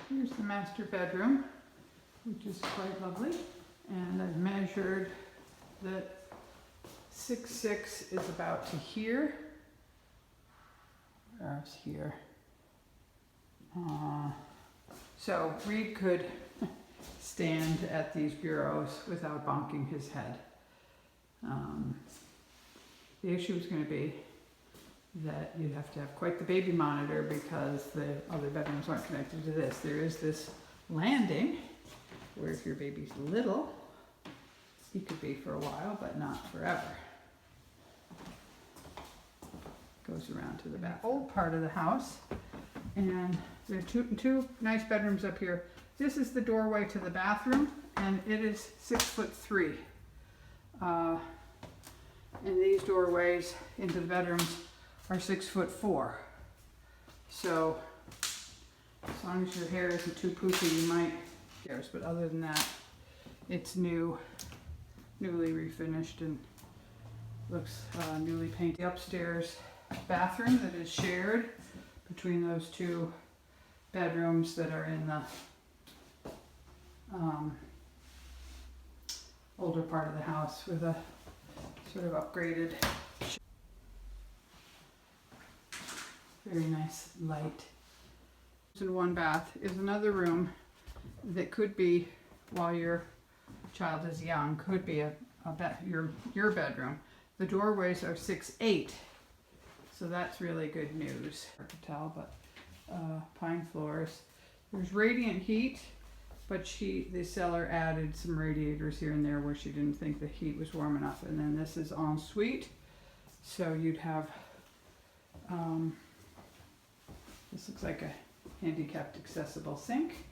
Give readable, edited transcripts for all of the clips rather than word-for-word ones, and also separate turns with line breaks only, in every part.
Here's the master bedroom, which is quite lovely. And I've measured that 6'6" is about to here. Where's here? So Reed could stand at these bureaus without bonking his head. The issue is going to be that you'd have to have quite the baby monitor because the other bedrooms aren't connected to this. There is this landing where if your baby's little, he could be for a while, but not forever. Goes around to the back old part of the house, and there are two nice bedrooms up here. This is the doorway to the bathroom, and it is 6'3". And these doorways into the bedrooms are 6'4". So as long as your hair isn't too poofy, you might care. But other than that, it's newly refinished and looks newly painted. The upstairs bathroom that is shared between those two bedrooms that are in the older part of the house with a sort of upgraded, very nice light. In one bath is another room that could be, while your child is young, could be your bedroom. The doorways are 6'8", so that's really good news. Hard to tell, but pine floors. There's radiant heat, but the seller added some radiators here and there where she didn't think the heat was warm enough. And then this is ensuite, so you'd have, this looks like a handicapped accessible sink,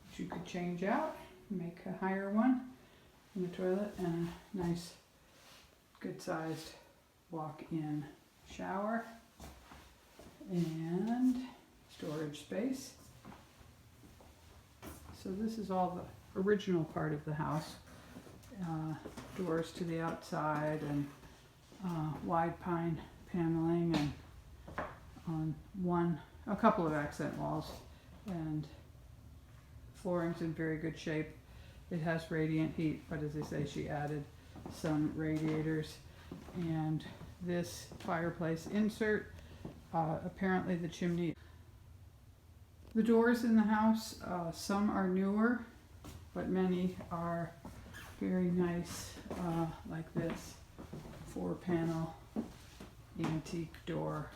which you could change out, make a higher one in the toilet, and a nice, good sized walk-in shower and storage space. So this is all the original part of the house. Doors to the outside and wide pine paneling, and on a couple of accent walls, and flooring's in very good shape. It has radiant heat, but as I say, she added some radiators. And this fireplace insert, apparently the chimney. The doors in the house, some are newer, but many are very nice, like this 4-panel antique door.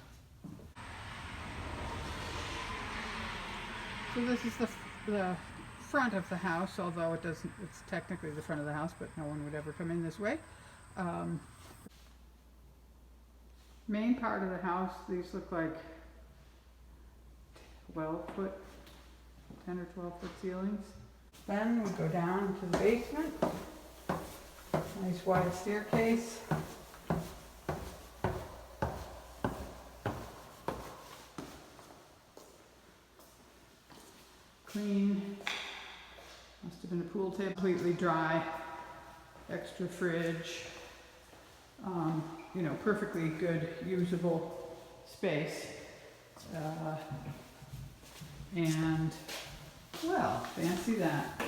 So this is the front of the house, although it's technically the front of the house, but no one would ever come in this way. Main part of the house, these look like 12-foot, 10 or 12-foot ceilings. Then we go down to the basement. Nice wide staircase. Clean. Must have been a pool table. Completely dry. Extra fridge. Perfectly good, usable space. And, well, fancy that.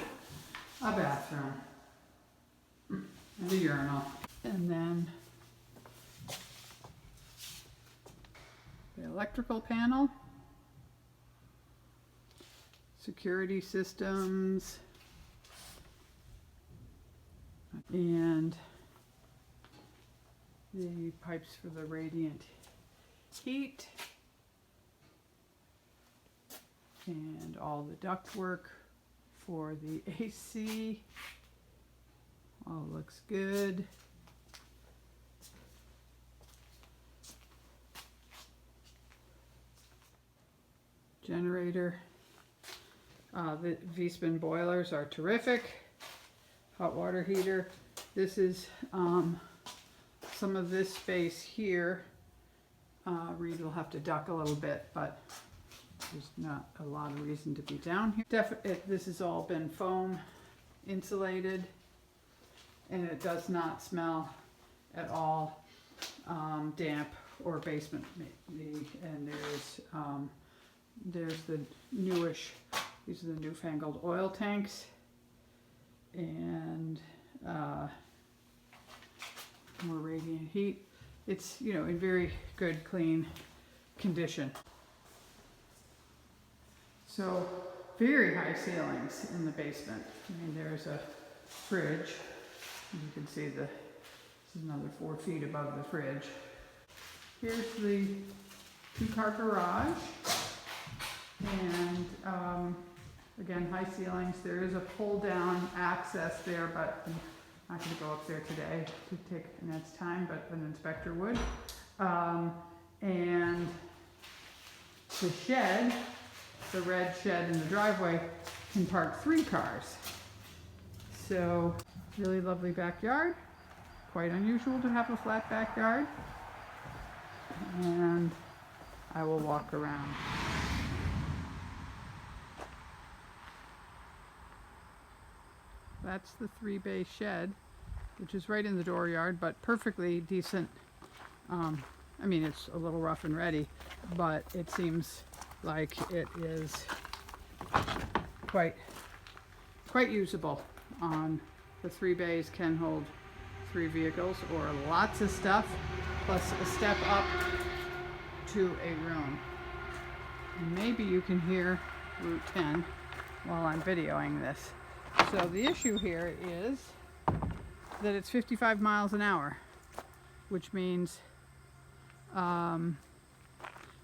A bathroom. And a urinal. And then the electrical panel. Security systems. And the pipes for the radiant heat. And all the ductwork for the AC. All looks good. Generator. The V-spin boilers are terrific. Hot water heater. This is some of this space here. Reed will have to duck a little bit, but there's not a lot of reason to be down here. This has all been foam insulated, and it does not smell at all damp or basement. And there's the newish These are the newfangled oil tanks, and more radiant heat. It's, you know, in very good, clean condition. So very high ceilings in the basement. I mean, there's a fridge. You can see this is another 4 feet above the fridge. Here's the 2-car garage, and again, high ceilings. There is a pull-down access there, but I'm not going to go up there today to take Annette's time, but an inspector would. And the shed, the red shed in the driveway, can park 3 cars. So, really lovely backyard. Quite unusual to have a flat backyard. And I will walk around. That's the 3-bay shed, which is right in the dooryard, but perfectly decent. I mean, it's a little rough and ready, but it seems like it is quite usable. The 3 bays can hold 3 vehicles or lots of stuff, plus a step up to a room. And maybe you can hear Route 10 while I'm videoing this. So the issue here is that it's 55 miles an hour, which means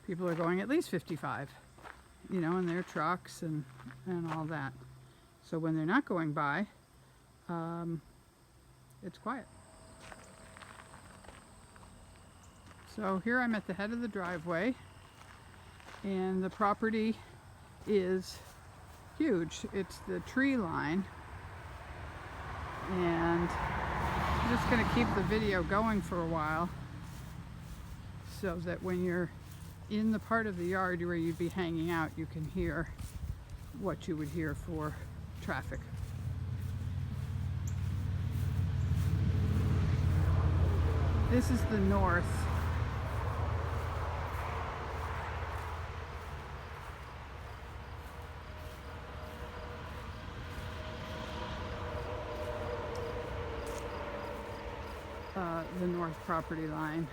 people are going at least 55, you know, in their trucks and all that. So when they're not going by, it's quiet. So here I'm at the head of the driveway, and the property is huge. It's the tree line, and I'm just going to keep the video going for a while so that when you're in the part of the yard where you'd be hanging out, you can hear what you would hear for traffic. This is the north. The north property line,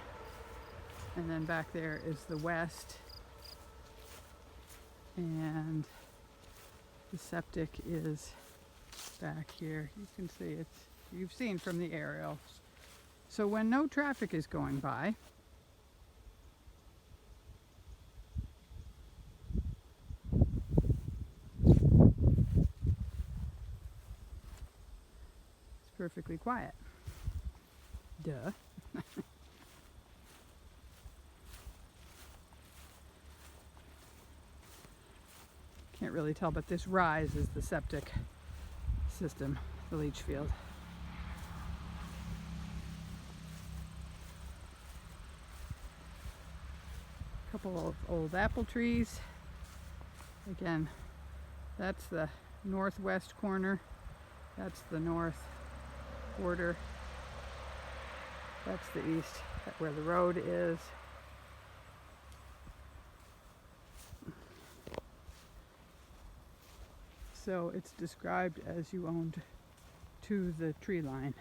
and then back there is the west, and the septic is back here. You can see you've seen from the aerials. So when no traffic is going by, it's perfectly quiet. Duh. Can't really tell, but this rise is the septic system, the leach field. A couple of old apple trees. Again, that's the northwest corner. That's the north border. That's the east, where the road is. So it's described as you owned to the tree line.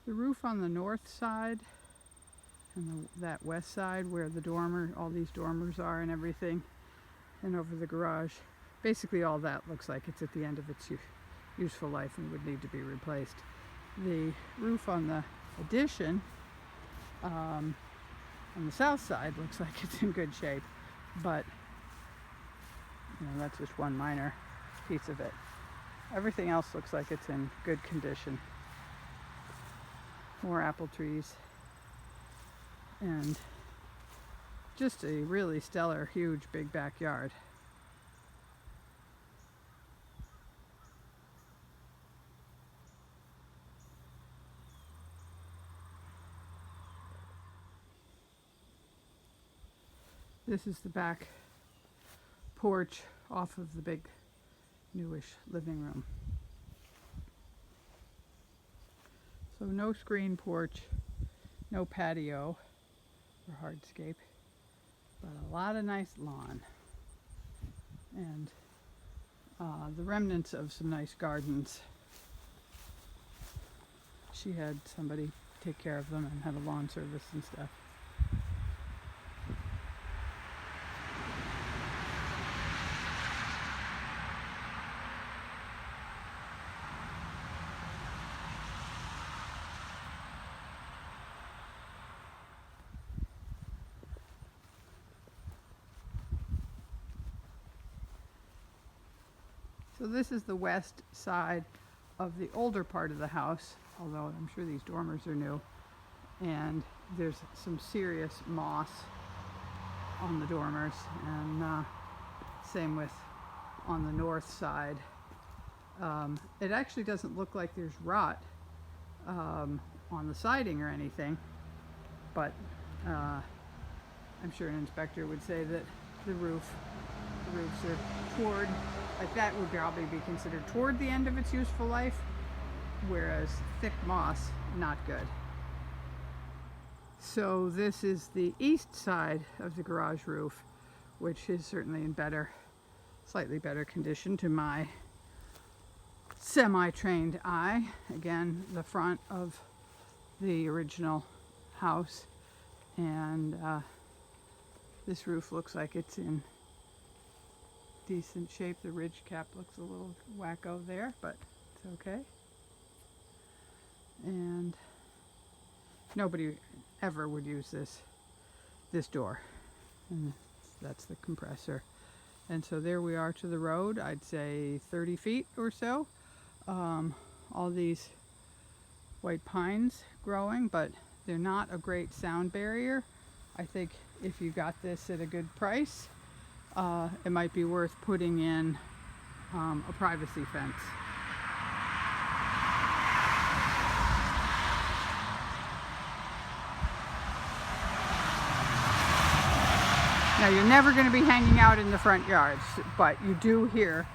The roof on the north side and that west side where the dormer, all these dormers are and everything, and over the garage, basically all that looks like it's at the end of its useful life and would need to be replaced. The roof on the addition on the south side looks like it's in good shape, but you know, that's just one minor piece of it. Everything else looks like it's in good condition. More apple trees, and just a really stellar, huge, big backyard. This is the back porch off of the big newish living room. So no screen porch, no patio or hardscape, but a lot of nice lawn. And the remnants of some nice gardens. She had somebody take care of them and had a lawn service and stuff. So this is the west side of the older part of the house, although I'm sure these dormers are new. And there's some serious moss on the dormers, and same with on the north side. It actually doesn't look like there's rot on the siding or anything, but I'm sure an inspector would say that the roofs are toward, like that would probably be considered toward the end of its useful life, whereas thick moss, not good. So this is the east side of the garage roof, which is certainly in slightly better condition to my semi-trained eye. Again, the front of the original house, and this roof looks like it's in decent shape. The ridge cap looks a little wacko there, but it's okay. And nobody ever would use this door, and that's the compressor. And so there we are to the road. I'd say 30 feet or so. All these white pines growing, but they're not a great sound barrier. I think if you got this at a good price, it might be worth putting in a privacy fence. Now, you're never going to be hanging out in the front yards, but you do hear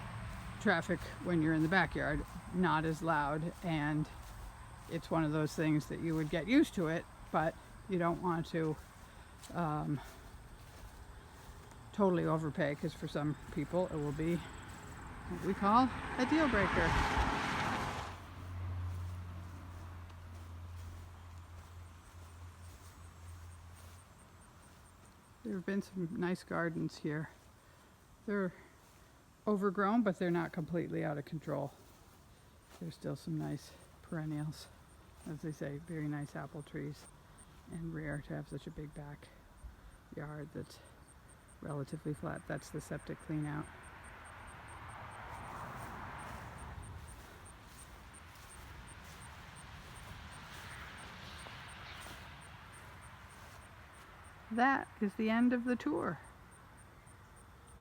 traffic when you're in the backyard, not as loud, and it's one of those things that you would get used to it, but you don't want to totally overpay, because for some people it will be what we call a deal breaker. There have been some nice gardens here. They're overgrown, but they're not completely out of control. There's still some nice perennials. As they say, very nice apple trees, and rare to have such a big backyard that's relatively flat. That's the septic clean out. That is the end of the tour.